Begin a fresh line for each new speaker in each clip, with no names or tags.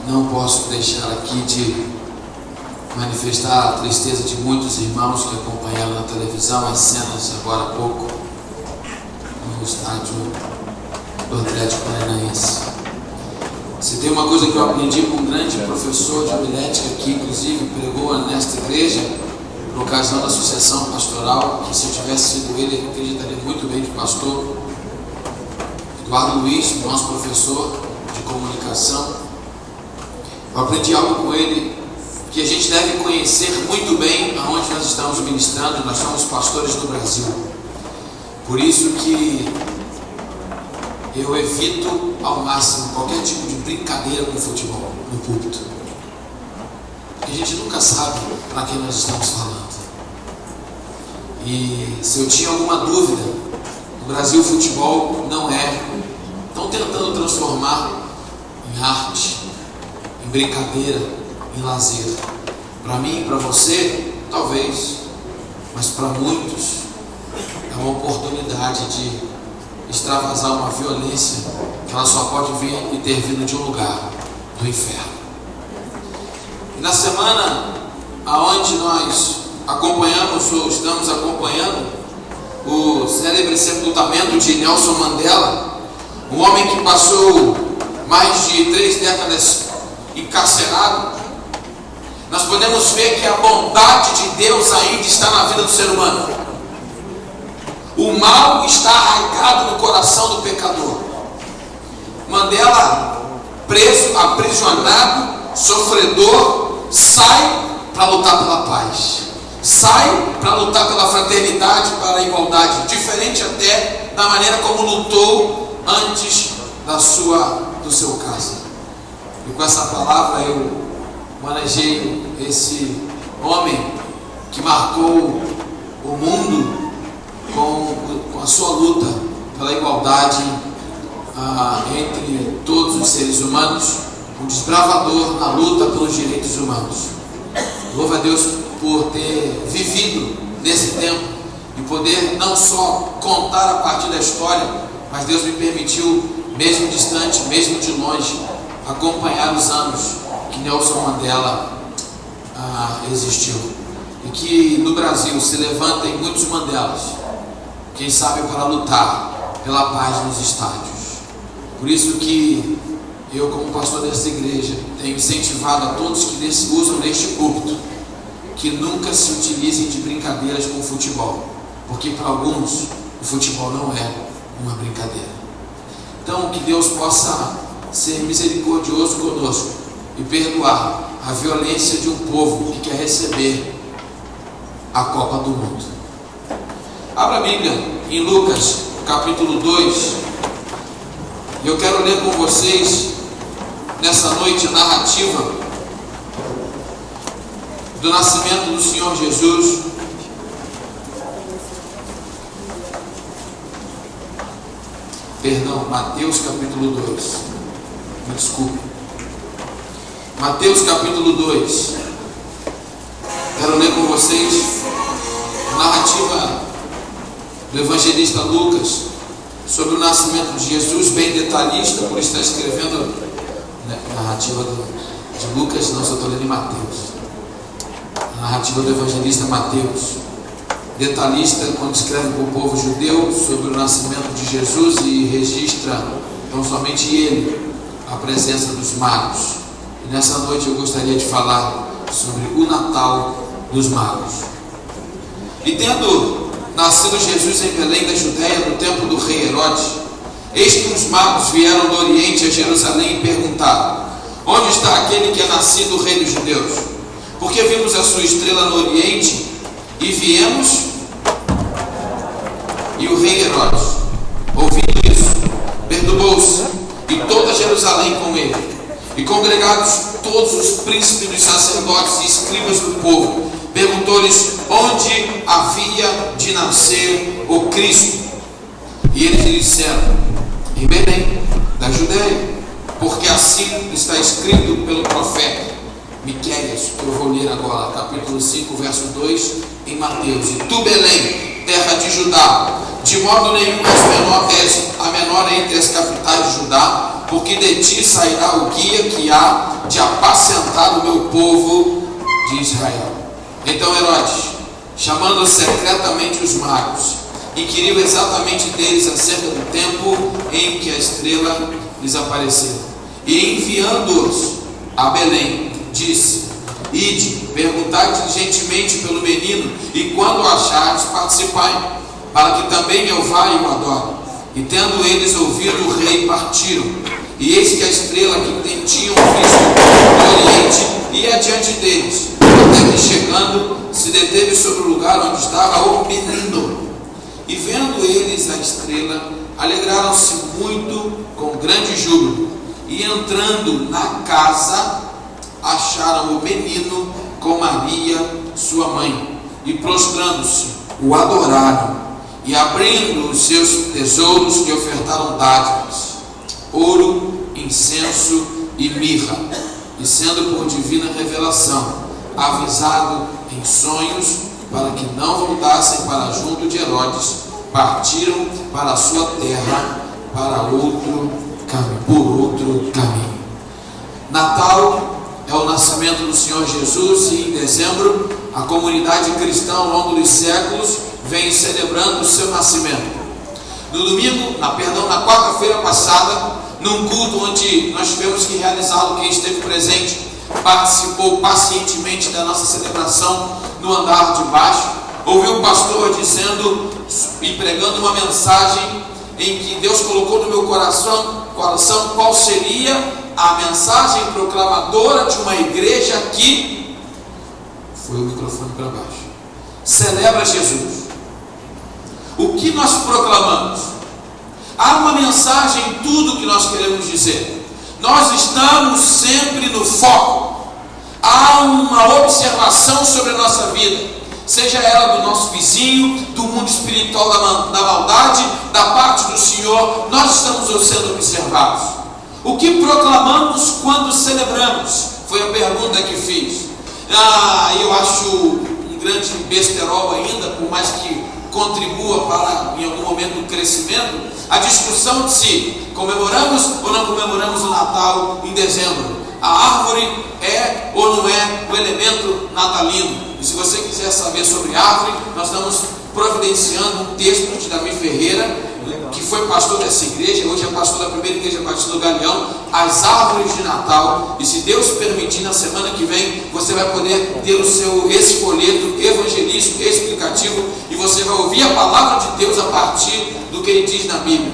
não posso deixar aqui de manifestar a tristeza de muitos irmãos que acompanharam na televisão as cenas agora há pouco no estádio do Atlético Paranaense. Se tem uma coisa que eu aprendi com um grande professor de homilética que inclusive pregou nesta igreja por ocasião da sucessão pastoral, que se eu tivesse sido ele acreditaria muito bem de pastor, Eduardo Luiz, nosso professor de comunicação. Eu aprendi algo com ele, que a gente deve conhecer muito bem aonde nós estamos ministrando. Nós somos pastores do Brasil, por isso que eu evito ao máximo qualquer tipo de brincadeira com futebol no púlpito, porque a gente nunca sabe para quem nós estamos falando. E se eu tinha alguma dúvida, no Brasil o futebol não é. Estão tentando transformar em arte, em brincadeira, em lazer. Para mim e para você, talvez, mas para muitos é uma oportunidade de extravasar uma violência que ela só pode vir e ter vindo de um lugar, do inferno. E na semana aonde nós acompanhamos ou estamos acompanhando o célebre sepultamento de Nelson Mandela, um homem que passou mais de 3 décadas encarcerado, nós podemos ver que a bondade de Deus ainda está na vida do ser humano. O mal está arraigado no coração do pecador. Mandela, preso, aprisionado, sofredor, sai para lutar pela paz, sai para lutar pela fraternidade, para a igualdade, diferente até da maneira como lutou antes do seu caso. E com essa palavra eu manejei esse homem que marcou o mundo com a sua luta pela igualdade entre todos os seres humanos, um desbravador na luta pelos direitos humanos. Louvo a Deus por ter vivido nesse tempo e poder não só contar a partir da história, mas Deus me permitiu, mesmo distante, mesmo de longe, acompanhar os anos que Nelson Mandela existiu. E que no Brasil se levantem muitos Mandelas, quem sabe para lutar pela paz nos estádios. Por isso que eu, como pastor dessa igreja, tenho incentivado a todos que usam neste púlpito que nunca se utilizem de brincadeiras com o futebol, porque para alguns o futebol não é uma brincadeira. Então que Deus possa ser misericordioso conosco e perdoar a violência de um povo que quer receber a Copa do Mundo. Abra a Bíblia em Lucas capítulo 2. E eu quero ler com vocês nessa noite a narrativa do nascimento do Senhor Jesus. Perdão, Mateus capítulo 2. Me desculpe. Mateus capítulo 2. Quero ler com vocês a narrativa do evangelista Lucas sobre o nascimento de Jesus, bem detalhista, por estar escrevendo a narrativa de Lucas, não, só estou lendo em Mateus. A narrativa do evangelista Mateus, detalhista, quando escreve para o povo judeu sobre o nascimento de Jesus e registra, não somente ele, a presença dos magos. E nessa noite eu gostaria de falar sobre o Natal dos magos. E tendo nascido Jesus em Belém da Judéia, no tempo do rei Herodes, eis que os magos vieram do Oriente a Jerusalém e perguntaram: onde está aquele que é nascido o rei dos judeus? Porque vimos a sua estrela no Oriente e viemos. E o rei Herodes, ouvindo isso, perturbou-se, e toda Jerusalém com ele. E congregados todos os príncipes dos sacerdotes e escribas do povo, perguntou-lhes onde havia de nascer o Cristo. E eles lhe disseram: em Belém da Judéia, porque assim está escrito pelo profeta Miqueias. Eu vou ler agora capítulo 5, verso 2 em Mateus. E tu, Belém, terra de Judá, de modo nenhum és a menor entre as capitais de Judá, porque de ti sairá o guia que há de apacentar o meu povo de Israel. Então Herodes, chamando secretamente os magos, inquiriu exatamente deles acerca do tempo em que a estrela lhes apareceu. E enviando-os a Belém, disse: ide, perguntai diligentemente pelo menino, e quando o achares, participai, para que também eu vá e o adore. E tendo eles ouvido o rei, partiram. E eis que a estrela que tinham visto no oriente ia adiante deles, até que chegando, se deteve sobre o lugar onde estava o menino. E vendo eles a estrela, alegraram-se muito com grande júbilo. E entrando na casa, acharam o menino com Maria, sua mãe, e prostrando-se, o adoraram. E abrindo os seus tesouros, lhe ofertaram dádivas, ouro, incenso e mirra. E sendo por divina revelação avisado em sonhos, para que não voltassem para junto de Herodes, partiram para a sua terra, por outro caminho. Natal é o nascimento do Senhor Jesus, e em dezembro a comunidade cristã ao longo dos séculos vem celebrando o seu nascimento. No domingo, na quarta-feira passada, num culto onde nós tivemos que realizá-lo, quem esteve presente participou pacientemente da nossa celebração no andar de baixo, ouviu o pastor dizendo e pregando uma mensagem em que Deus colocou no meu coração qual seria a mensagem proclamadora de uma igreja que foi o microfone para baixo, celebra Jesus. O que nós proclamamos? Há uma mensagem em tudo que nós queremos dizer. Nós estamos sempre no foco. Há uma observação sobre a nossa vida, seja ela do nosso vizinho, do mundo espiritual da maldade, da parte do Senhor. Nós estamos sendo observados. O que proclamamos quando celebramos? Foi a pergunta que fiz. Eu acho um grande besterol ainda, por mais que contribua para, em algum momento, o crescimento, a discussão de se comemoramos ou não comemoramos o Natal em dezembro. A árvore é ou não é o elemento natalino. E se você quiser saber sobre árvore, nós estamos providenciando um texto de Davi Ferreira, que foi pastor dessa igreja, hoje é pastor da primeira igreja batista do Galeão, as árvores de Natal. E se Deus permitir, na semana que vem, você vai poder ter esse folheto evangelístico, explicativo, e você vai ouvir a palavra de Deus a partir do que ele diz na Bíblia.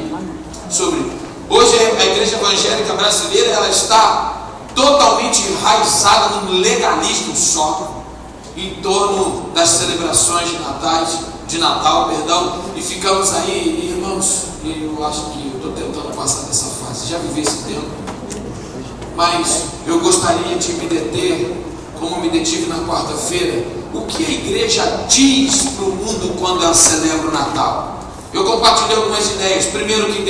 Hoje a igreja evangélica brasileira, ela está totalmente enraizada num legalismo só, em torno das celebrações de Natal, e ficamos aí, irmãos, eu acho que eu estou tentando passar dessa fase, já vivi esse tempo, mas eu gostaria de me deter, como me detive na quarta-feira, o que a igreja diz para o mundo quando ela celebra o Natal. Eu compartilhei algumas ideias. Primeiro, que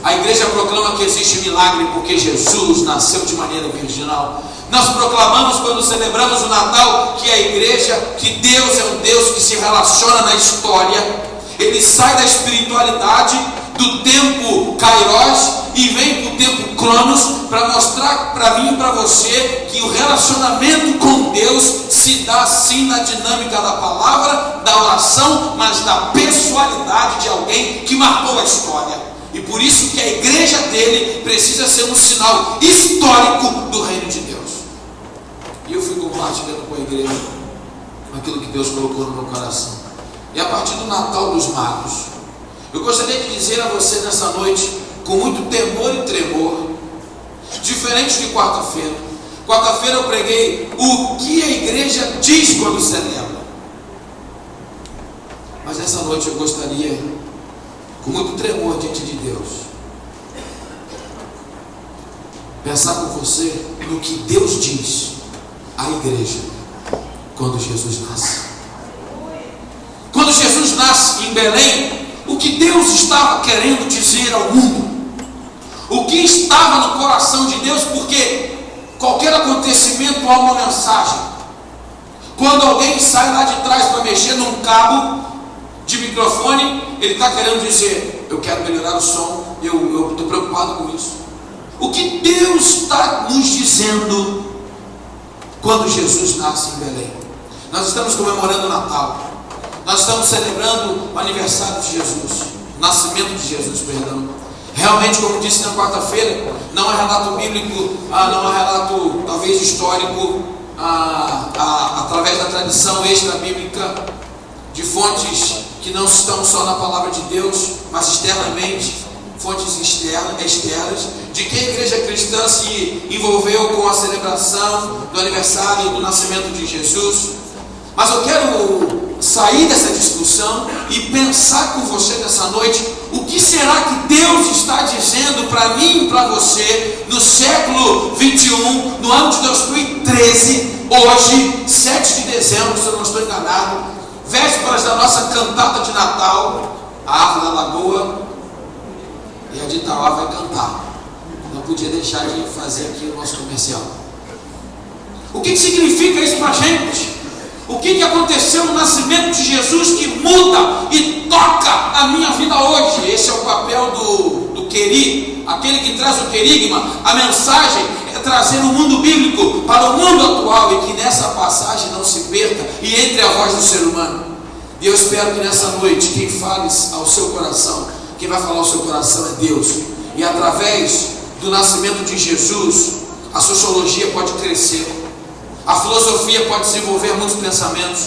a igreja proclama que existe milagre porque Jesus nasceu de maneira virginal. Nós proclamamos, quando celebramos o Natal, que Deus é um Deus que se relaciona na história. Ele sai da espiritualidade, do tempo Kairos, e vem para o tempo Cronos, para mostrar para mim e para você que o relacionamento com Deus se dá sim na dinâmica da palavra, da oração, mas da pessoalidade de alguém que marcou a história. E por isso que a igreja dele precisa ser um sinal histórico do reino de Deus. E eu fui compartilhando com a igreja aquilo que Deus colocou no meu coração. E a partir do Natal dos Magos, eu gostaria de dizer a você nessa noite, com muito temor e tremor, diferente de quarta-feira. Quarta-feira eu preguei o que a igreja diz quando celebra. Mas nessa noite eu gostaria, com muito tremor diante de Deus, pensar com você no que Deus diz à igreja quando Jesus nasce. Quando Jesus nasce em Belém, o que Deus estava querendo dizer ao mundo, o que estava no coração de Deus, porque qualquer acontecimento há uma mensagem. Quando alguém sai lá de trás para mexer num cabo de microfone, ele está querendo dizer: eu quero melhorar o som, eu estou preocupado com isso. O que Deus está nos dizendo quando Jesus nasce em Belém? Nós estamos comemorando o Natal. Nós estamos celebrando o aniversário de Jesus, o nascimento de Jesus, perdão. Realmente, como disse na quarta-feira, não é relato bíblico, não é relato talvez histórico, através da tradição extra-bíblica, de fontes que não estão só na palavra de Deus, mas externamente, fontes externas, de que a igreja cristã se envolveu com a celebração do aniversário do nascimento de Jesus. Mas eu quero sair dessa discussão e pensar com você nessa noite, o que será que Deus está dizendo para mim e para você no século 21, no ano de 2013, hoje, 7 de dezembro, se eu não estou enganado, vésperas da nossa cantata de Natal, a Árvore da Lagoa, e a de Itauá vai cantar. Não podia deixar de fazer aqui o nosso comercial. O que significa isso para a gente? O que aconteceu no nascimento de Jesus que muda e toca a minha vida hoje? Esse é o papel do queri, aquele que traz o querigma. A mensagem é trazer o mundo bíblico para o mundo atual e que nessa passagem não se perca e entre a voz do ser humano. E eu espero que nessa noite quem fale ao seu coração, quem vai falar ao seu coração é Deus. E através do nascimento de Jesus, a sociologia pode crescer. A filosofia pode desenvolver muitos pensamentos.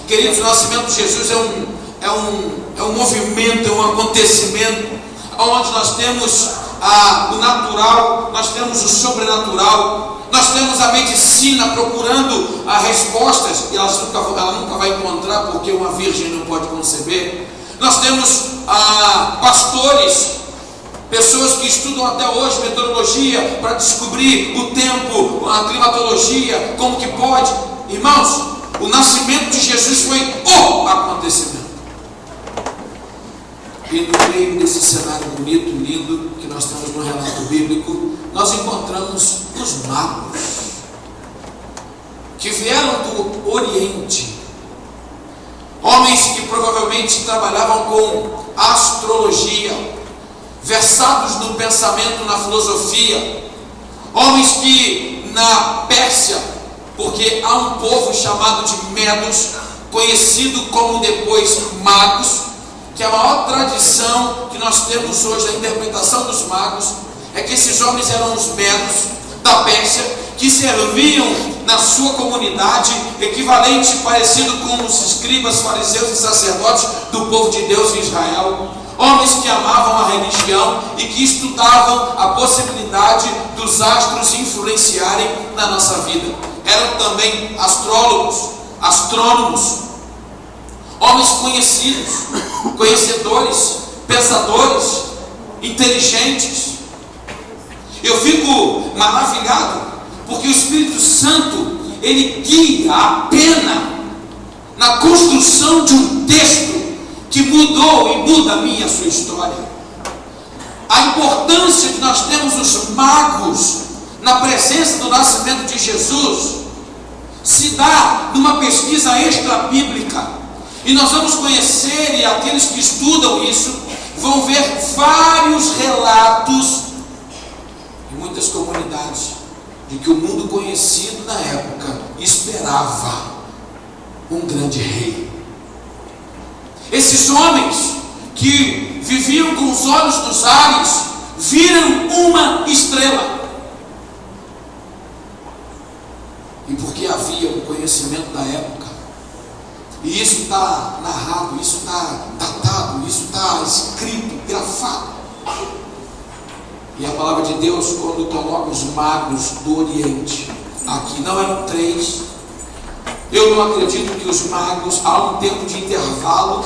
Queridos, o nascimento de Jesus é um movimento, é um acontecimento, onde nós temos o natural, nós temos o sobrenatural, nós temos a medicina procurando respostas, e ela nunca vai encontrar, porque uma virgem não pode conceber. Nós temos pastores, pessoas que estudam até hoje meteorologia para descobrir o tempo, a climatologia, como que pode. Irmãos, o nascimento de Jesus foi o acontecimento. E no meio desse cenário bonito, lindo, que nós temos no relato bíblico, nós encontramos os magos, que vieram do Oriente, homens que provavelmente trabalhavam com astrologia, versados no pensamento, na filosofia, homens que na Pérsia, porque há um povo chamado de Medos, conhecido como depois magos, que a maior tradição que nós temos hoje da interpretação dos magos é que esses homens eram os Medos da Pérsia, que serviam na sua comunidade, equivalente, parecido com os escribas, fariseus e sacerdotes do povo de Deus em Israel. Homens que amavam a religião e que estudavam a possibilidade dos astros influenciarem na nossa vida. Eram também astrólogos, astrônomos, homens conhecidos, conhecedores, pensadores, inteligentes. Eu fico maravilhado porque o Espírito Santo, ele guia a pena na construção de um texto que mudou e muda a minha e a sua história. A importância que nós temos os magos na presença do nascimento de Jesus se dá numa pesquisa extra-bíblica. E nós vamos conhecer, e aqueles que estudam isso vão ver vários relatos em muitas comunidades de que o mundo conhecido na época esperava um grande rei. Esses homens que viviam com os olhos dos ares viram uma estrela. E porque havia um conhecimento da época, e isso está narrado, isso está datado, isso está escrito, grafado. E a palavra de Deus, quando coloca os magos do Oriente, aqui não eram 3. Eu não acredito que os magos, há um tempo de intervalo,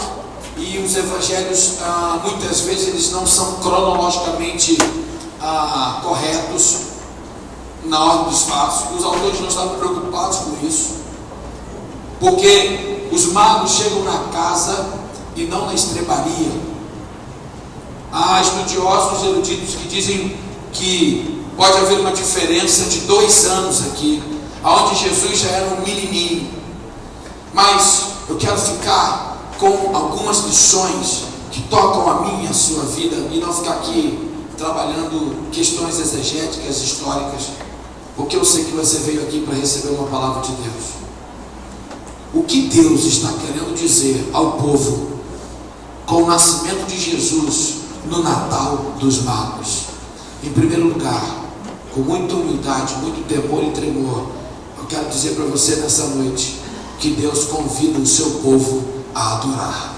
e os evangelhos, muitas vezes, eles não são cronologicamente corretos na ordem dos fatos. Os autores não estavam preocupados com isso, porque os magos chegam na casa e não na estrebaria. Há estudiosos eruditos que dizem que pode haver uma diferença de 2 anos aqui, onde Jesus já era um menininho. Mas eu quero ficar com algumas lições que tocam a minha e a sua vida, e não ficar aqui trabalhando questões exegéticas, históricas, porque eu sei que você veio aqui para receber uma palavra de Deus. O que Deus está querendo dizer ao povo com o nascimento de Jesus no Natal dos magos? Em primeiro lugar, com muita humildade, muito temor e tremor, eu quero dizer para você nessa noite que Deus convida o seu povo a adorar.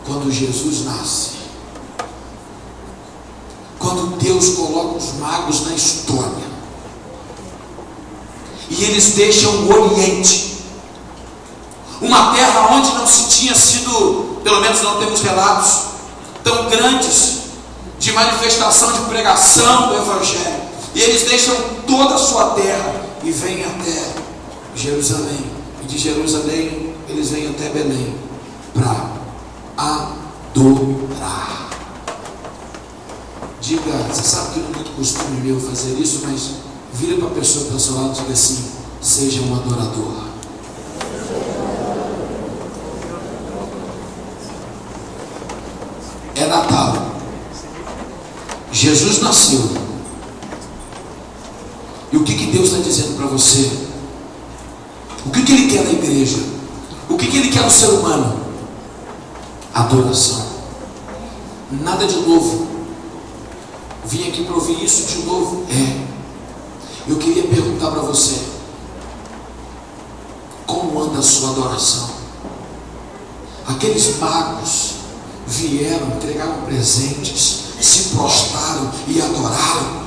Quando Jesus nasce, quando Deus coloca os magos na história, e eles deixam o Oriente, uma terra onde não se tinha sido, pelo menos não temos relatos tão grandes de manifestação, de pregação do Evangelho, e eles deixam toda a sua terra e vêm até Jerusalém, e de Jerusalém eles vêm até Belém para adorar. Diga, você sabe que não é muito costume meu fazer isso, mas vira para a pessoa que está ao seu lado e diga assim: seja um adorador. É Natal, Jesus nasceu, e o que Deus está dizendo para você? O que Ele quer da igreja? O que Ele quer do ser humano? Adoração. Nada de novo. Vim aqui para ouvir isso de novo? Eu queria perguntar para você: como anda a sua adoração? Aqueles magos vieram, entregaram presentes, se prostraram e adoraram.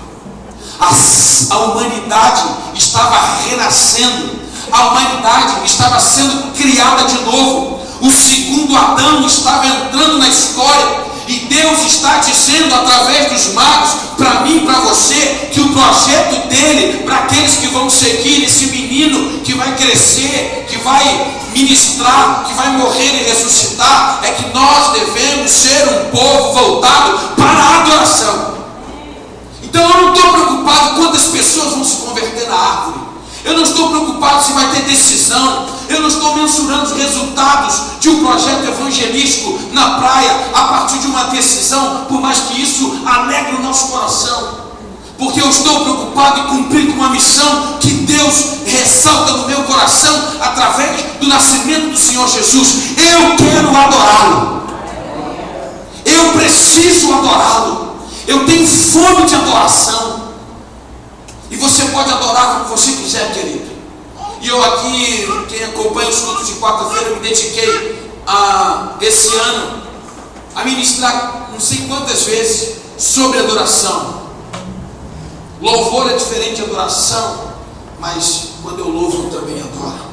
A humanidade estava renascendo, a humanidade estava sendo criada de novo. O segundo Adão estava entrando na história, e Deus está dizendo através dos magos, para mim e para você, que o projeto dele, para aqueles que vão seguir esse menino que vai crescer, que vai ministrar, que vai morrer e ressuscitar, é que nós devemos ser um povo voltado para a adoração. Então eu não estou preocupado quantas pessoas vão se converter na árvore, eu não estou preocupado se vai ter decisão, eu não estou mensurando os resultados de um projeto evangelístico na praia a partir de uma decisão, por mais que isso alegre o nosso coração, porque eu estou preocupado em cumprir com uma missão que Deus ressalta no meu coração através do nascimento do Senhor Jesus. Eu quero adorá-lo, eu preciso adorá-lo, eu tenho fome de adoração. E você pode adorar como você quiser, querido. E eu aqui, quem acompanha os cultos de quarta-feira, me dediquei esse ano a ministrar não sei quantas vezes sobre adoração. Louvor é diferente de adoração, mas quando eu louvo eu também adoro.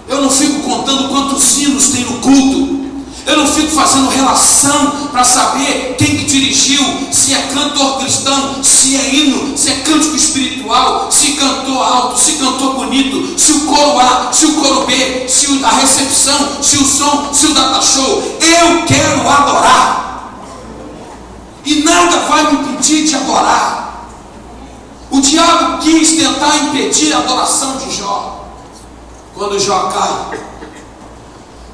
Eu não fico contando quantos hinos tem no culto, eu não fico fazendo relação para saber quem que dirigiu, se é cantor cristão, se é hino, se é cântico espiritual, se cantou alto, se cantou bonito, se o coro A, se o coro B, se a recepção, se o som, se o data show. Eu quero adorar, e nada vai me impedir de adorar. O diabo quis tentar impedir a adoração de Jó. Quando Jó cai,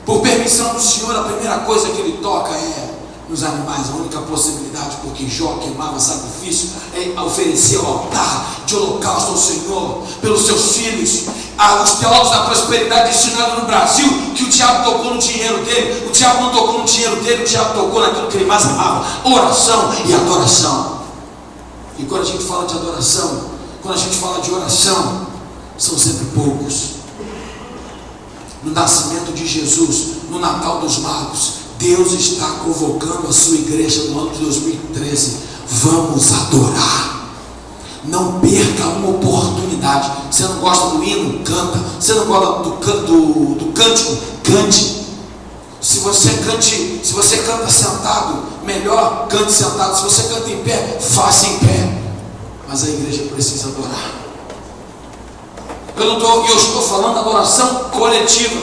por permissão do Senhor, a primeira coisa que ele toca é nos animais. A única possibilidade, porque Jó queimava sacrifício, é oferecer ao altar de holocausto ao Senhor pelos seus filhos. Os teólogos da prosperidade ensinaram no Brasil que o diabo tocou no dinheiro dele. O diabo não tocou no dinheiro dele, o diabo tocou naquilo que ele mais amava: oração e adoração. E quando a gente fala de adoração, quando a gente fala de oração, são sempre poucos. No nascimento de Jesus, no Natal dos magos, Deus está convocando a sua igreja no ano de 2013. Vamos adorar. Não perca uma oportunidade. Você não gosta do hino? Canta. Você não gosta do cântico? Cante. Se você canta sentado, melhor cante sentado. Se você canta em pé, faça em pé. Mas a igreja precisa adorar. Eu estou falando da adoração coletiva,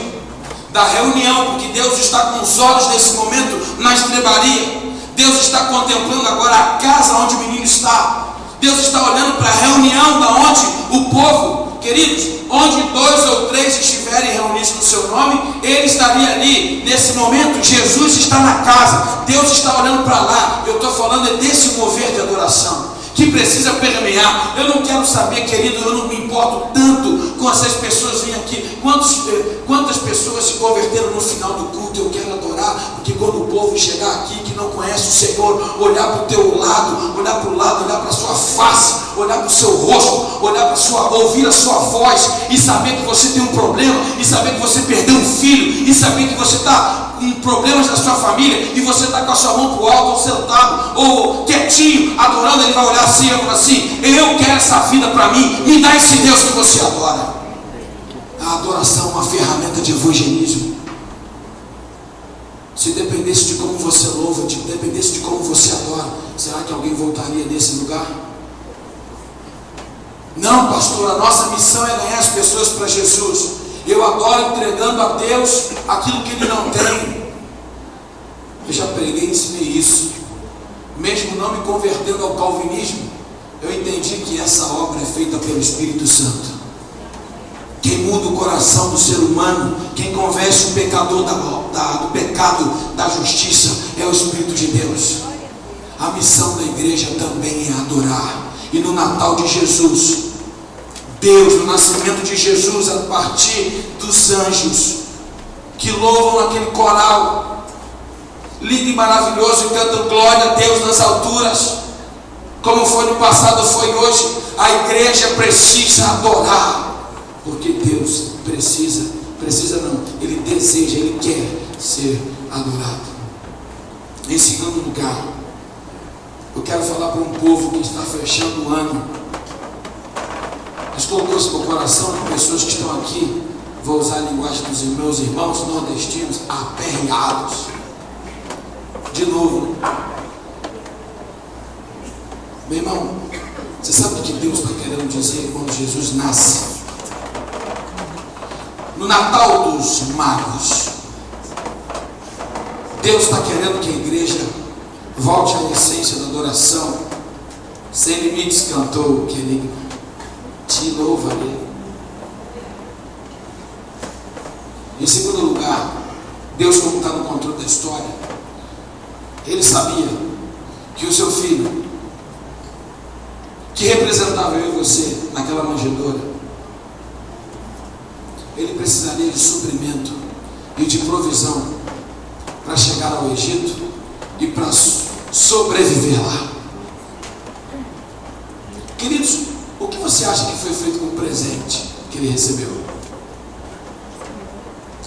da reunião, porque Deus está com os olhos nesse momento na estrebaria. Deus está contemplando agora a casa onde o menino está. Deus está olhando para a reunião da onde o povo Queridos, onde 2 ou 3 estiverem reunidos no seu nome, Ele estaria ali. Nesse momento, Jesus está na casa, Deus está olhando para lá. Eu estou falando desse mover de adoração que precisa permear. Eu não quero saber, querido, eu não me importo tanto com essas pessoas vêm aqui. Quantas pessoas se converteram no final do culto? Eu quero adorar, porque quando o povo chegar aqui que não conhece o Senhor, olhar para o teu lado, olhar para o lado, olhar para a sua face, olhar para o seu rosto, olhar para ouvir a sua voz e saber que você tem um problema, e saber que você perdeu um filho, e saber que você está com problemas na sua família, e você está com a sua mão para o alto, ou sentado, ou quietinho, adorando. Ele vai olhar assim e falar assim: eu quero essa vida para mim, me dá esse Deus que você adora. A adoração é uma ferramenta de evangelismo. Se dependesse de como você louva, se dependesse de como você adora, será que alguém voltaria nesse lugar? Não, pastor, a nossa missão é ganhar as pessoas para Jesus. Eu adoro entregando a Deus aquilo que Ele não tem. Eu já preguei e ensinei isso. Mesmo não me convertendo ao calvinismo, eu entendi que essa obra é feita pelo Espírito Santo. Quem muda o coração do ser humano, quem convence o pecador do pecado, da justiça, é o Espírito de Deus. A missão da igreja também é adorar. E no Natal de Jesus, Deus, no nascimento de Jesus, a partir dos anjos que louvam aquele coral lindo e maravilhoso, e cantam glória a Deus nas alturas, como foi no passado, foi hoje. A igreja precisa adorar, porque Deus precisa não, Ele deseja, Ele quer ser adorado. Em segundo lugar, eu quero falar para um povo que está fechando o ano. Deus colocou isso no coração de pessoas que estão aqui, vou usar a linguagem dos meus irmãos nordestinos, aperreados. De novo, meu irmão, você sabe o que Deus está querendo dizer quando Jesus nasce? No Natal dos Magos, Deus está querendo que a igreja volte à essência da adoração. Sem Limites cantou, querido, te louvarei. Em segundo lugar, Deus, como está no controle da história, Ele sabia que o seu filho, que representava eu e você naquela manjedoura, ele precisaria de suprimento e de provisão para chegar ao Egito e para sobreviver lá. Queridos, o que você acha que foi feito com o presente que ele recebeu?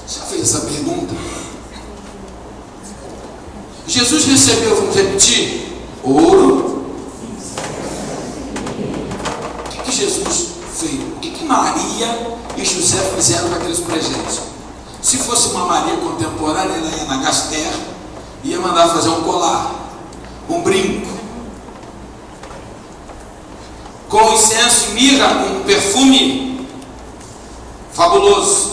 Você já fez essa pergunta? Jesus recebeu, vamos repetir, ouro. O que Jesus fez? O que Maria e José fizeram com aqueles presentes? Se fosse uma Maria contemporânea, ela ia na Gaster, ia mandar fazer um colar, um brinco, com incenso e mirra, um perfume fabuloso.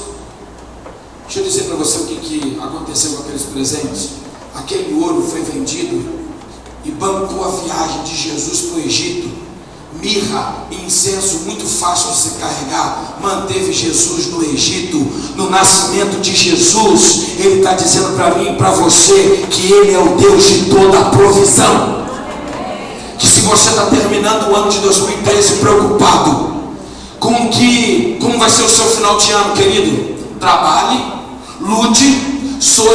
Deixa eu dizer para você o que aconteceu com aqueles presentes. Aquele ouro foi vendido e bancou a viagem de Jesus para o Egito. Mirra e incenso, muito fácil de se carregar, manteve Jesus no Egito. No nascimento de Jesus, Ele está dizendo para mim e para você que Ele é o Deus de toda a provisão. Que se você está terminando o ano de 2013 preocupado com como vai ser o seu final de ano, querido, trabalhe, lute, sue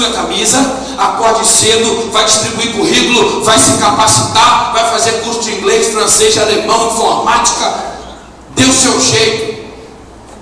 a camisa, acorde cedo, vai distribuir currículo, vai se capacitar, vai fazer curso de inglês, francês, alemão, informática, dê o seu jeito.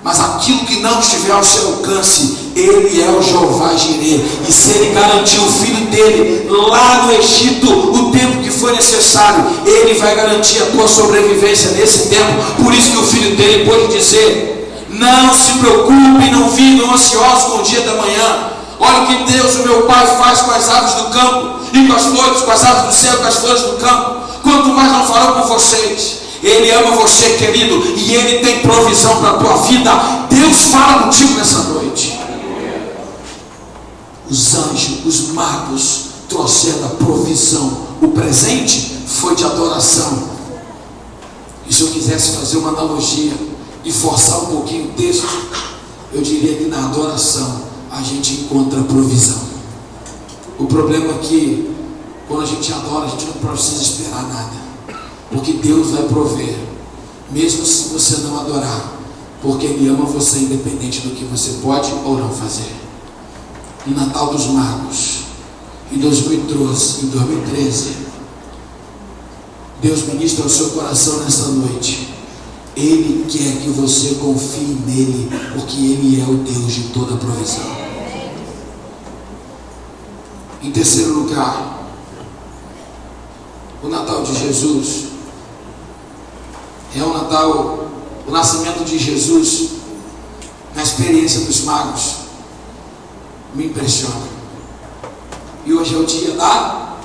Mas aquilo que não estiver ao seu alcance, Ele é o Jeová Jireh. E se Ele garantiu o filho dele lá no Egito o tempo que foi necessário, Ele vai garantir a tua sobrevivência nesse tempo. Por isso que o filho dele pôde dizer: não se preocupe, não vivam ansiosos com o dia da manhã. Olha o que Deus, o meu Pai, faz com as aves do campo, e com as flores, com as aves do céu, com as flores do campo. Quanto mais não farão com vocês. Ele ama você, querido, e Ele tem provisão para a tua vida. Deus fala contigo nessa noite. Os anjos, os magos trouxeram a provisão. O presente foi de adoração. E se eu quisesse fazer uma analogia e forçar um pouquinho o texto, eu diria que na adoração a gente encontra provisão. O problema é que quando a gente adora, a gente não precisa esperar nada, porque Deus vai prover, mesmo se você não adorar, porque Ele ama você independente do que você pode ou não fazer. No Natal dos Magos, em 2013, Deus ministra ao seu coração nessa noite. Ele quer que você confie nele, porque Ele é o Deus de toda provisão. Em terceiro lugar, o Natal de Jesus é o Natal, o nascimento de Jesus na experiência dos magos me impressiona. E hoje é o dia da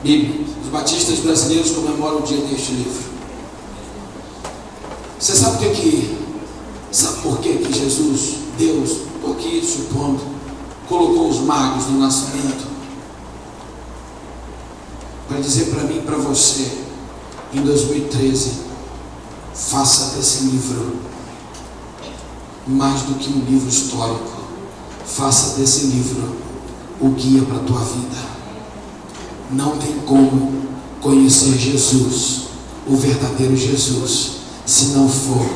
Bíblia. Os batistas brasileiros comemoram o dia deste livro. Você sabe por que Jesus, Deus, estou aqui supondo, colocou os magos no nascimento? Para dizer para mim e para você, em 2013, faça desse livro mais do que um livro histórico. Faça desse livro o guia para a tua vida. Não tem como conhecer Jesus, o verdadeiro Jesus, se não for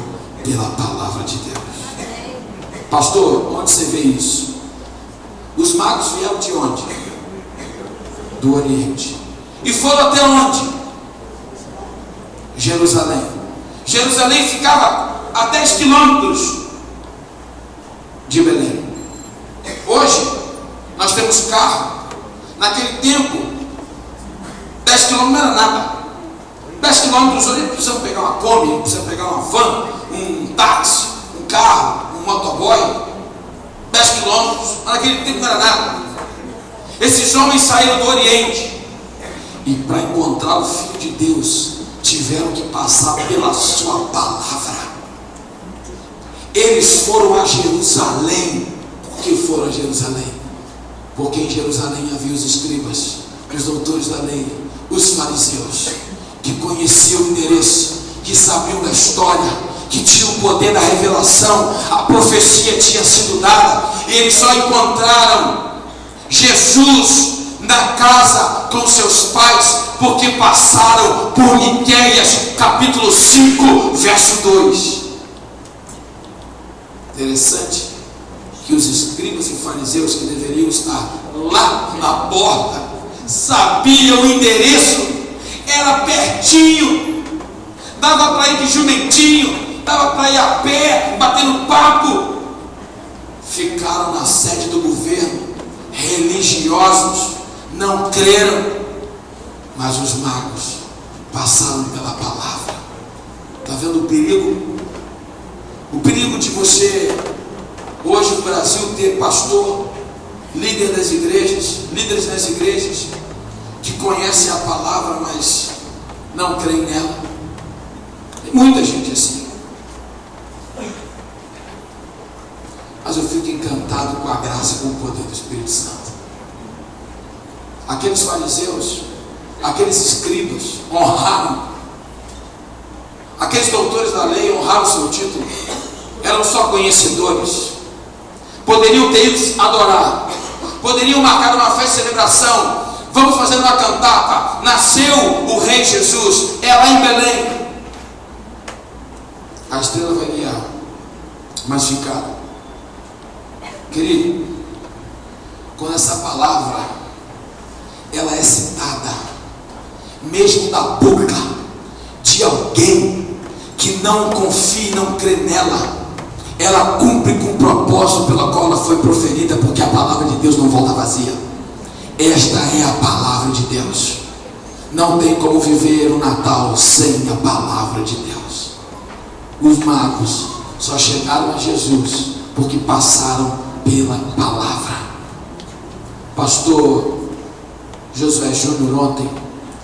pela palavra de Deus. Pastor, onde você vê isso? Os magos vieram de onde? Do Oriente. E foram até onde? Jerusalém. Jerusalém ficava a 10 quilômetros de Belém. Hoje nós temos carro. Naquele tempo 10 quilômetros não era nada. 10 quilômetros hoje precisam pegar uma Kombi, precisam pegar uma van, um táxi, um carro, um motoboy. 10 quilômetros, mas naquele tempo não era nada. Esses homens saíram do Oriente e para encontrar o Filho de Deus tiveram que passar pela sua palavra. Eles foram a Jerusalém. Por que foram a Jerusalém? Porque em Jerusalém havia os escribas, os doutores da lei, os fariseus, que conheciam o endereço, que sabiam da história, que tinham o poder da revelação. A profecia tinha sido dada e eles só encontraram Jesus na casa com seus pais porque passaram por Miqueias capítulo 5 verso 2. Interessante que os escribas e fariseus, que deveriam estar lá na porta, sabiam o endereço. Era pertinho, dava para ir de jumentinho, dava para ir a pé, batendo papo. Ficaram na sede do governo, religiosos, não creram, mas os magos passaram pela palavra. Está vendo o perigo? O perigo de você, hoje no Brasil, ter pastor, líder das igrejas, líderes das igrejas, que conhecem a palavra, mas não creem nela. Tem muita gente assim. Mas eu fico encantado com a graça e com o poder do Espírito Santo. Aqueles fariseus, aqueles escribas honraram, aqueles doutores da lei honraram o seu título, eram só conhecedores, poderiam ter ido adorar, poderiam marcar uma festa de celebração, vamos fazer uma cantata, nasceu o Rei Jesus, é lá em Belém, a estrela vai guiar, mas ficaram. Querido, quando essa palavra ela é citada, mesmo da boca de alguém que não confia e não crê nela, ela cumpre com o propósito pela qual ela foi proferida, porque a palavra de Deus não volta vazia. Esta é a palavra de Deus. Não tem como viver o Natal sem a palavra de Deus. Os magos só chegaram a Jesus porque passaram pela palavra. Pastor Josué Júnior ontem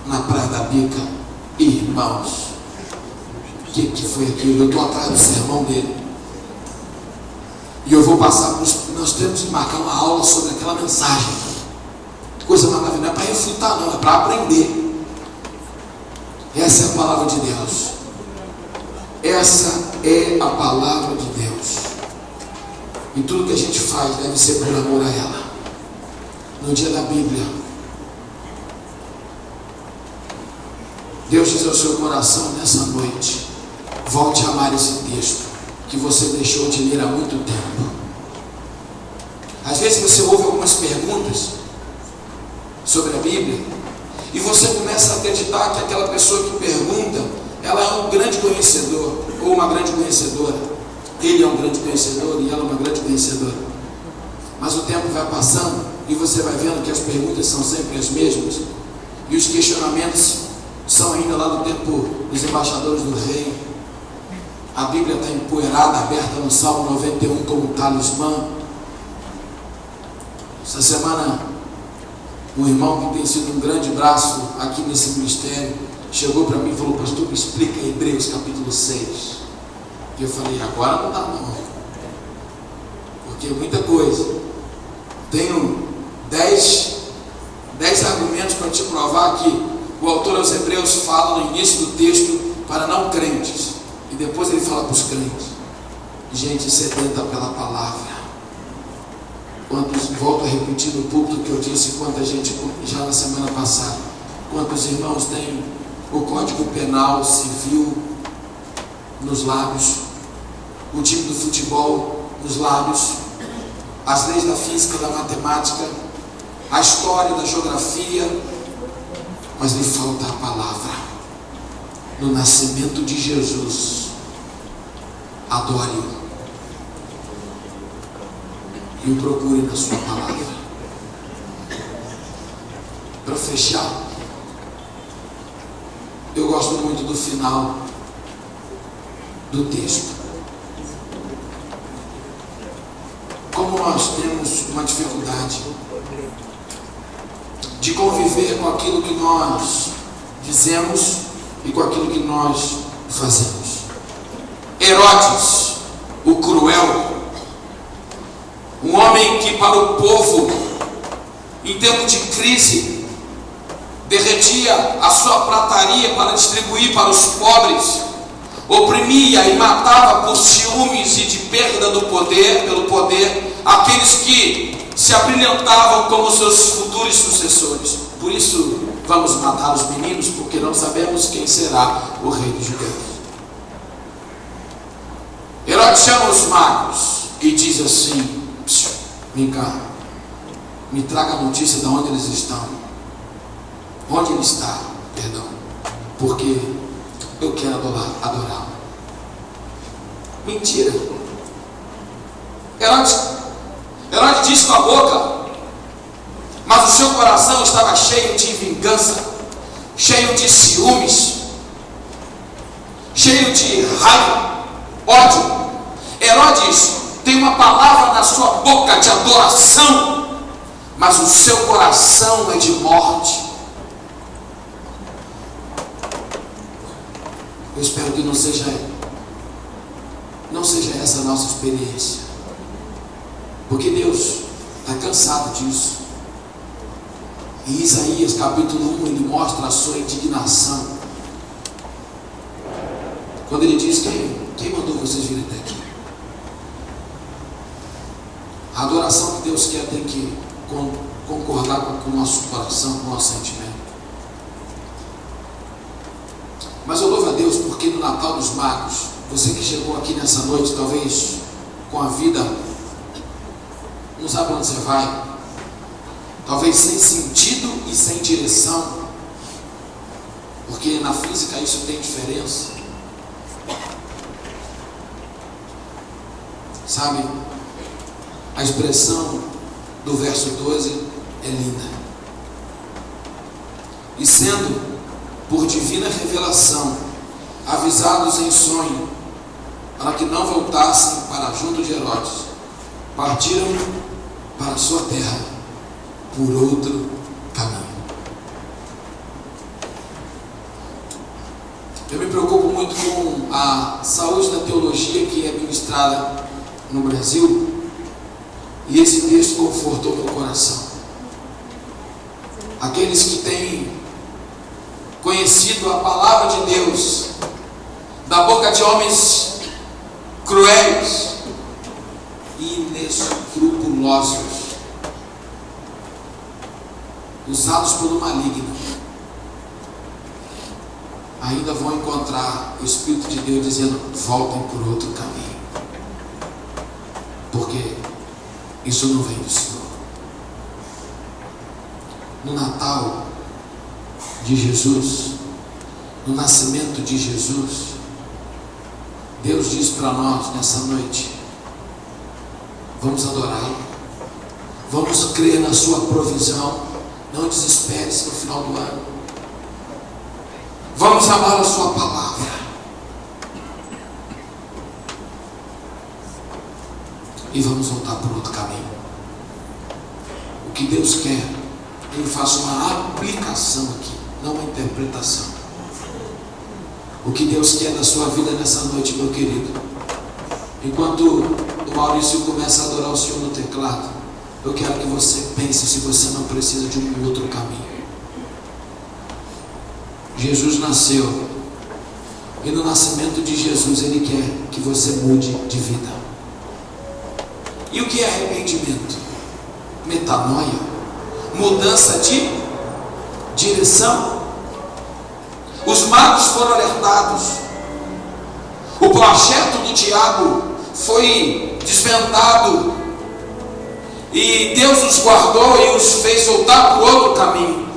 na Praia da Bica, irmãos, o que foi aquilo? Eu estou atrás do sermão dele e eu vou passar, nós temos que marcar uma aula sobre aquela mensagem. Coisa maravilhosa, não é para refutar não, é para aprender. Essa é a palavra de Deus. Essa é a palavra de Deus. E tudo que a gente faz deve ser por amor a ela. No dia da Bíblia, Deus diz ao seu coração nessa noite: volte a amar esse texto que você deixou de ler há muito tempo. Às vezes você ouve algumas perguntas sobre a Bíblia e você começa a acreditar que aquela pessoa que pergunta, ela é um grande conhecedor ou uma grande conhecedora. Ele é um grande conhecedor e ela é uma grande conhecedora. Mas o tempo vai passando e você vai vendo que as perguntas são sempre as mesmas e os questionamentos são ainda lá do tempo dos embaixadores do rei. A Bíblia está empoeirada, aberta no Salmo 91 como talismã. Essa semana, um irmão que tem sido um grande braço aqui nesse ministério chegou para mim e falou: pastor, me explica Hebreus capítulo 6. E eu falei: agora não dá não, porque é muita coisa. Tenho 10 argumentos para te provar que o autor aos Hebreus fala no início do texto para não crentes, e depois ele fala para os crentes. Gente sedenta pela palavra. Quantos, volto a repetir no púlpito que eu disse, quanta gente já na semana passada, quantos irmãos têm o Código Penal Civil nos lábios, o time do futebol nos lábios, as leis da física, da matemática, a história, da geografia, mas lhe falta a palavra. No nascimento de Jesus, adore-o e o procure na sua palavra. Para fechar, eu gosto muito do final do texto. Como nós temos uma dificuldade de conviver com aquilo que nós dizemos e com aquilo que nós fazemos. Herodes, o cruel, um homem que para o povo, em tempo de crise, derretia a sua prataria para distribuir para os pobres, oprimia e matava por ciúmes e de perda do poder, pelo poder, aqueles que se abrilhantavam como seus futuros sucessores. Por isso, vamos matar os meninos, porque não sabemos quem será o rei dos judeus. Herodes chama os magos e diz assim: vem cá, me traga a notícia de onde eles estão. Onde ele está, perdão, porque eu quero adorá-lo. Mentira. Herodes disse com a boca, mas o seu coração estava cheio de vingança, cheio de ciúmes, cheio de raiva, ódio. Herodes tem uma palavra na sua boca de adoração, mas o seu coração é de morte. Eu espero que não seja essa a nossa experiência, porque Deus está cansado disso. Em Isaías capítulo 1 ele mostra a sua indignação, quando ele diz: quem mandou vocês virem até aqui? A adoração que Deus quer tem que concordar com o nosso coração, com o nosso sentimento. Mas eu louvo a Deus porque no Natal dos Magos, você que chegou aqui nessa noite, talvez com a vida, não sabe onde você vai, talvez sem sentido e sem direção, porque na física isso tem diferença. Sabe, a expressão do verso 12 é linda. E sendo por divina revelação avisados em sonho, para que não voltassem para junto de Herodes, partiram para a sua terra por outro caminho. Eu me preocupo muito com a saúde da teologia que é ministrada no Brasil, e esse texto confortou meu coração. Aqueles que têm conhecido a palavra de Deus da boca de homens cruéis e inescrupulosos, usados pelo maligno, ainda vão encontrar o Espírito de Deus dizendo: voltem por outro caminho, porque isso não vem do Senhor. No Natal de Jesus, no nascimento de Jesus, Deus diz para nós nessa noite: vamos adorá-lo, vamos crer na sua provisão, não desespere-se no final do ano, vamos amar a sua palavra, e vamos voltar por outro caminho. O que Deus quer, Ele faz uma aplicação aqui, não uma interpretação. O que Deus quer da sua vida nessa noite, meu querido, enquanto o Maurício começa a adorar o Senhor no teclado, eu quero que você pense se você não precisa de um outro caminho. Jesus nasceu, e no nascimento de Jesus Ele quer que você mude de vida. E o que é arrependimento? Metanoia, mudança de direção. Os magos foram alertados, o projeto do diabo foi desvendado, e Deus os guardou e os fez voltar para o outro caminho.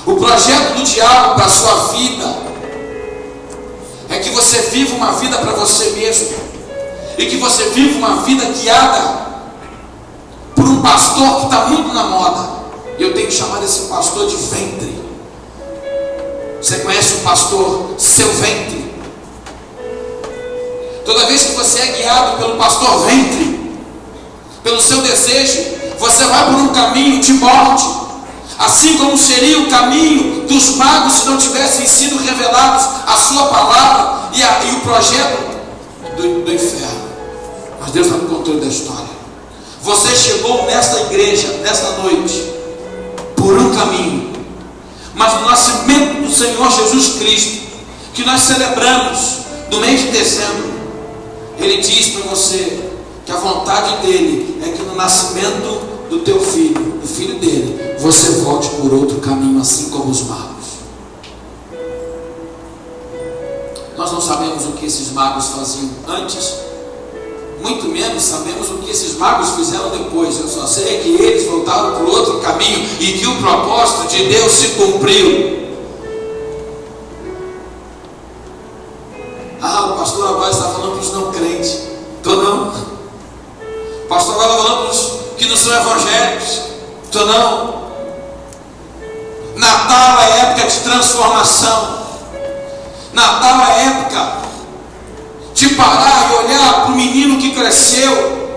O projeto do diabo para a sua vida é que você viva uma vida para você mesmo, e que você viva uma vida guiada por um pastor que está muito na moda. Eu tenho que chamar esse pastor de ventre. Você conhece o pastor Seu Ventre? Toda vez que você é guiado pelo pastor ventre, pelo seu desejo, você vai por um caminho de morte, assim como seria o caminho dos magos se não tivessem sido revelados a sua palavra e o projeto do inferno. Mas Deus está no controle da história. Você chegou nesta igreja, nesta noite, por um caminho, mas no nascimento do Senhor Jesus Cristo, que nós celebramos no mês de dezembro, Ele diz para você que a vontade dEle é que no nascimento do teu filho, do filho dEle, você volte por outro caminho, assim como os magos. Nós não sabemos o que esses magos faziam antes, muito menos sabemos o que esses magos fizeram depois. Eu só sei que eles voltaram por outro caminho e que o propósito de Deus se cumpriu. O pastor agora está falando para os não crentes. Estou não. O pastor agora está falando para os que não são evangélicos. Estou não. Natal é época de transformação. Natal é época de parar e olhar para o menino que cresceu,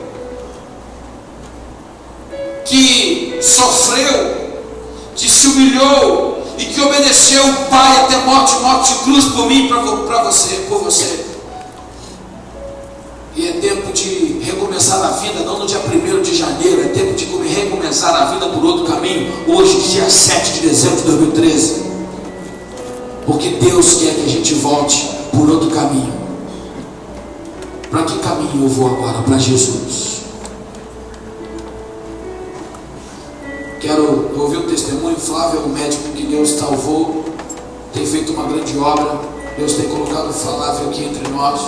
que sofreu, que se humilhou e que obedeceu o Pai até morte de cruz por mim e para você, por você. E é tempo de recomeçar a vida, não no dia 1º de janeiro, é tempo de recomeçar a vida por outro caminho, hoje, dia 7 de dezembro de 2013. Porque Deus quer que a gente volte por outro caminho. Para que caminho eu vou agora? Para Jesus. Quero ouvir um testemunho. Flávio é um médico que Deus salvou, tem feito uma grande obra. Deus tem colocado o Flávio aqui entre nós.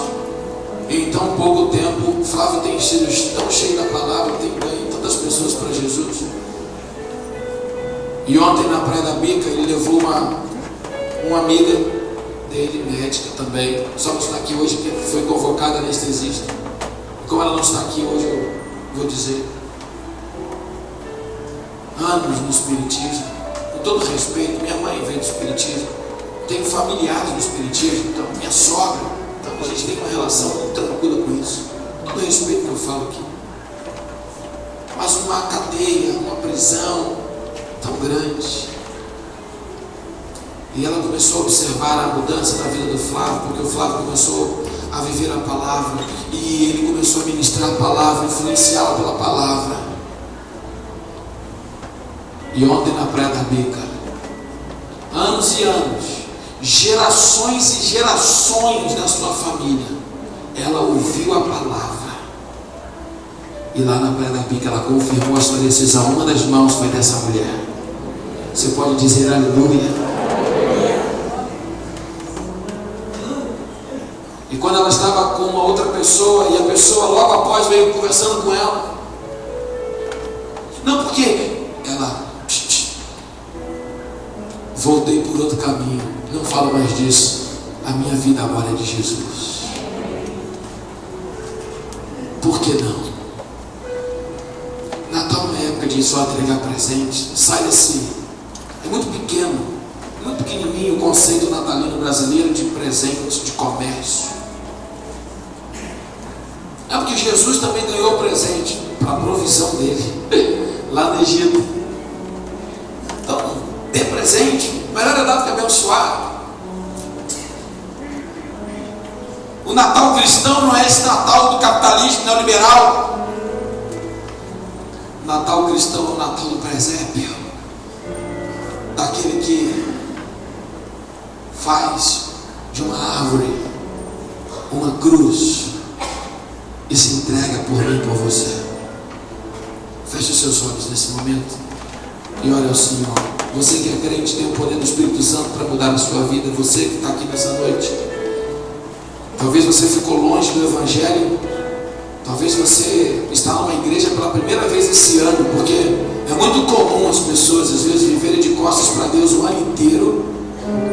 E em tão pouco tempo, Flávio tem sido tão cheio da palavra, tem ganho tantas pessoas para Jesus. E ontem na Praia da Bica, ele levou uma amiga dele, médica também, só não está aqui hoje porque foi convocada anestesista. E como ela não está aqui hoje, eu vou dizer, anos no espiritismo, com todo respeito, minha mãe veio do espiritismo, tenho familiares no espiritismo, então minha sogra, então a gente tem uma relação muito tranquila com isso, com todo respeito que eu falo aqui. Mas uma cadeia, uma prisão tão grande. E ela começou a observar a mudança na vida do Flávio, porque o Flávio começou a viver a palavra, e ele começou a ministrar a palavra, influenciá-la pela palavra. E ontem na Praia da Bica, anos e anos, gerações e gerações da sua família, ela ouviu a palavra. E lá na Praia da Pica ela confirmou a sua decisão. Uma das mãos foi dessa mulher. Você pode dizer aleluia. E quando ela estava com uma outra pessoa, e a pessoa logo após veio conversando com ela, não, porque ela, voltei por outro caminho, não falo mais disso, a minha vida agora é de Jesus. Por que não? Natal não é época de só entregar presente. Sai desse, é muito pequeno, muito pequenininho o conceito natalino brasileiro de presentes, de comércio. É porque Jesus também ganhou presente para a provisão dele lá no Egito. Então, ter presente, melhor é dar do que abençoar. O Natal cristão não é esse Natal do capitalismo neoliberal. O Natal cristão é o Natal do presépio, daquele que faz de uma árvore uma cruz e se entrega por mim e por você. Feche os seus olhos nesse momento e olha ao Senhor. Você que é crente tem o poder do Espírito Santo para mudar a sua vida. Você que está aqui nessa noite, talvez você ficou longe do Evangelho. Talvez você está numa igreja pela primeira vez esse ano, porque é muito comum as pessoas às vezes viverem de costas para Deus o ano inteiro,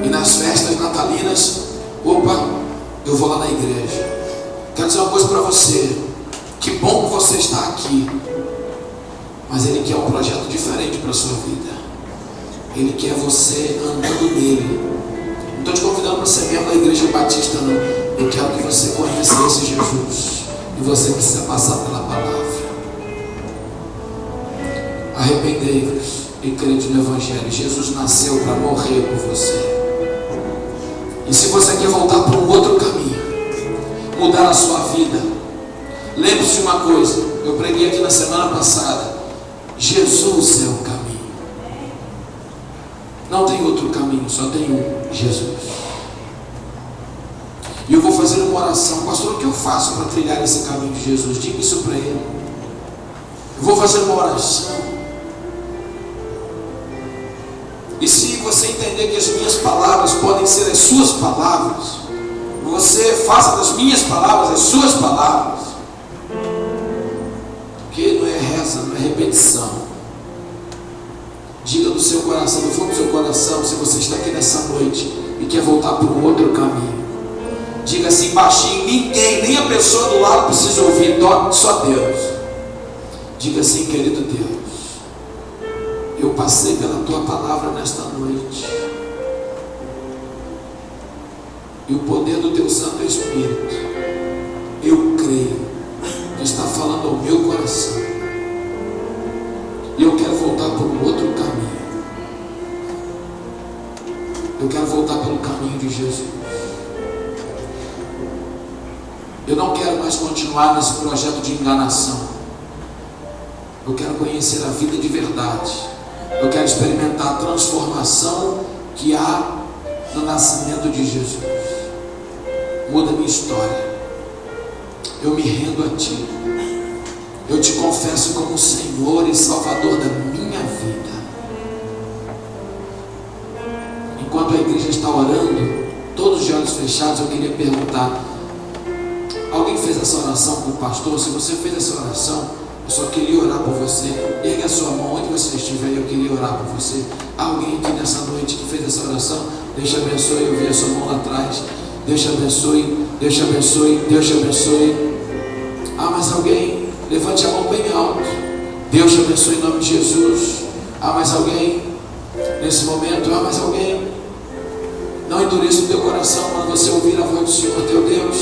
e nas festas natalinas, opa, eu vou lá na igreja. Quero dizer uma coisa para você: que bom que você está aqui, mas Ele quer um projeto diferente para a sua vida. Ele quer você andando nele. Não estou te convidando para ser membro da Igreja Batista, não. Eu quero que você conheça esse Jesus, e você precisa passar pela palavra. Arrependei-vos e crede no Evangelho. Jesus nasceu para morrer por você. E se você quer voltar para um outro caminho, mudar a sua vida, lembre-se de uma coisa. Eu preguei aqui na semana passada: Jesus é o caminho. Não tem outro caminho, só tem um: Jesus. E eu vou fazer uma oração. Pastor, o que eu faço para trilhar esse caminho de Jesus? Diga isso para Ele. Eu vou fazer uma oração. E se você entender que as minhas palavras podem ser as suas palavras, você faça das minhas palavras as suas palavras. Porque não é reza, não é repetição. Diga do seu coração, do fundo do seu coração, se você está aqui nessa noite e quer voltar para um outro caminho. Diga assim baixinho: ninguém, nem a pessoa do lado precisa ouvir, só Deus. Diga assim: querido Deus, eu passei pela Tua palavra nesta noite, e o poder do Teu Santo Espírito, eu creio que está falando ao meu coração, e eu quero voltar por um outro caminho. Eu quero voltar pelo caminho de Jesus. Eu não quero mais continuar nesse projeto de enganação. Eu quero conhecer a vida de verdade. Eu quero experimentar a transformação que há no nascimento de Jesus. Muda minha história. Eu me rendo a Ti. Eu Te confesso como Senhor e Salvador da minha vida. Enquanto a igreja está orando, todos de olhos fechados, eu queria perguntar: alguém fez essa oração com o pastor? Se você fez essa oração, eu só queria orar por você. Ergue a sua mão onde você estiver, eu queria orar por você. Alguém aqui nessa noite que fez essa oração? Deus te abençoe. Eu vi a sua mão lá atrás. Deus te abençoe. Deus te abençoe. Deus te abençoe. Ah, mais alguém? Levante a mão bem alto. Deus te abençoe em nome de Jesus. Ah, mais alguém? Nesse momento, ah, mais alguém? Não endureça o teu coração quando você ouvir a voz do Senhor teu Deus.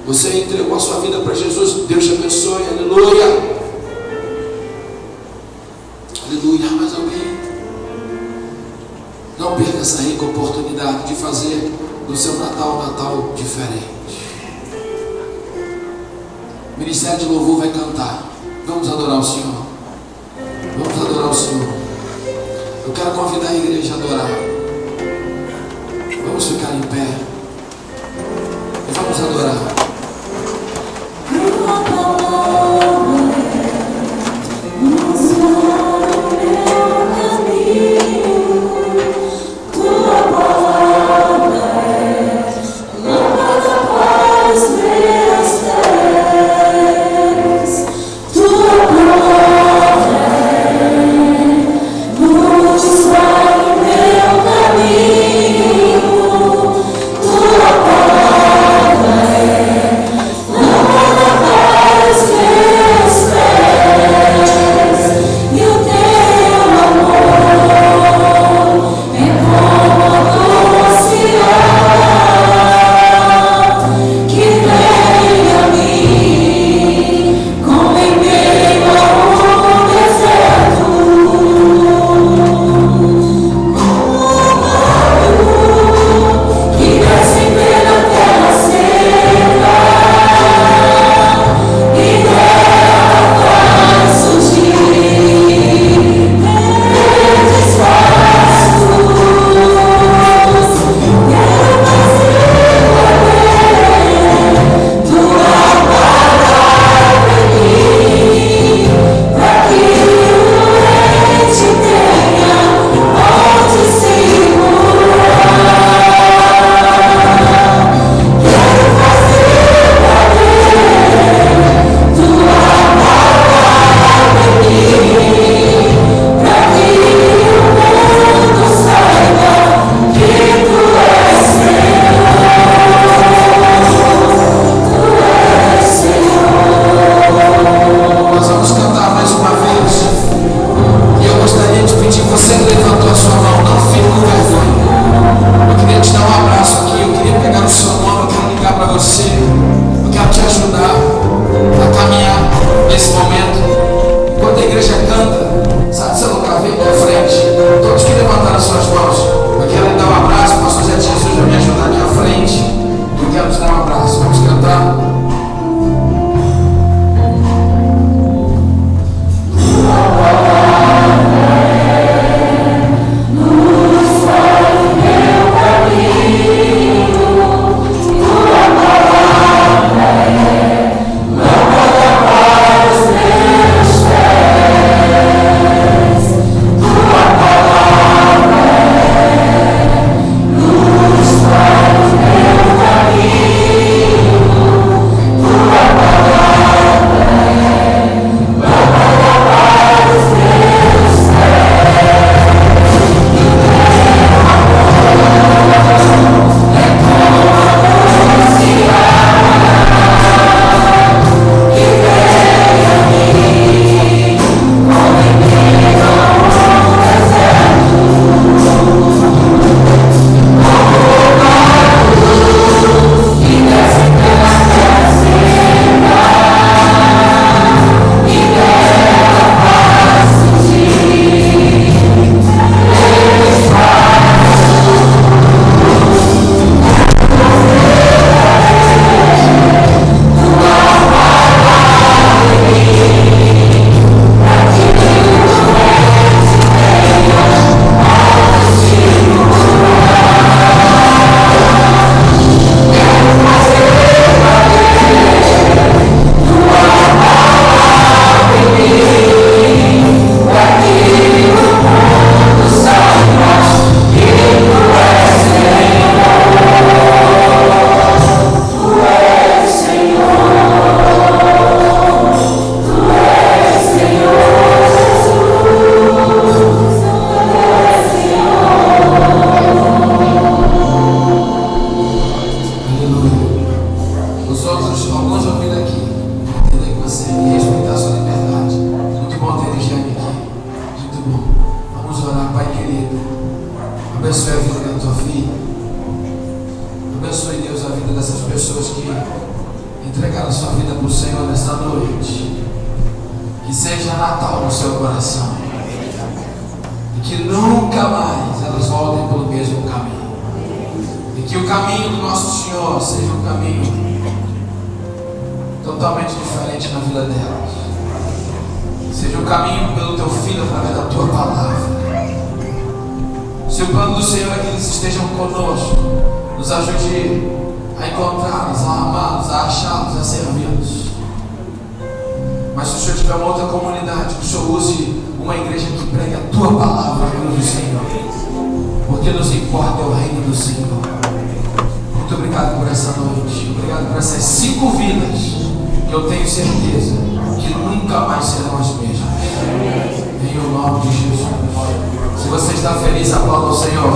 Você entregou a sua vida para Jesus. Deus te abençoe. Aleluia. Aleluia. Ah, mais alguém? Não perca essa rica oportunidade de fazer do seu Natal um Natal diferente. O Ministério de Louvor vai cantar. Vamos adorar o Senhor. Vamos adorar o Senhor. Eu quero convidar a igreja a adorar. Vamos Vamos ficar em pé e vamos adorar.
Abençoe a vida da tua filha. Abençoe, Deus, a vida dessas pessoas que entregaram sua vida para o Senhor nesta noite. Que seja Natal no seu coração. E que nunca mais elas voltem pelo mesmo caminho. E que o caminho do nosso Senhor seja um caminho totalmente diferente na vida delas. Seja um caminho pelo teu filho através da tua palavra. Se o plano do Senhor é que eles estejam conosco, nos ajude a encontrá-los, a amá-los, a achá-los, a servi-los. Mas se o Senhor tiver uma outra comunidade, que o Senhor use uma igreja que pregue a tua palavra, Deus do Senhor, porque nos importa o reino do Senhor. Muito obrigado por essa noite, obrigado por essas 5 vidas que eu tenho certeza que nunca mais serão as mesmas. Em o nome de Jesus. Se você está feliz, aplauda o Senhor.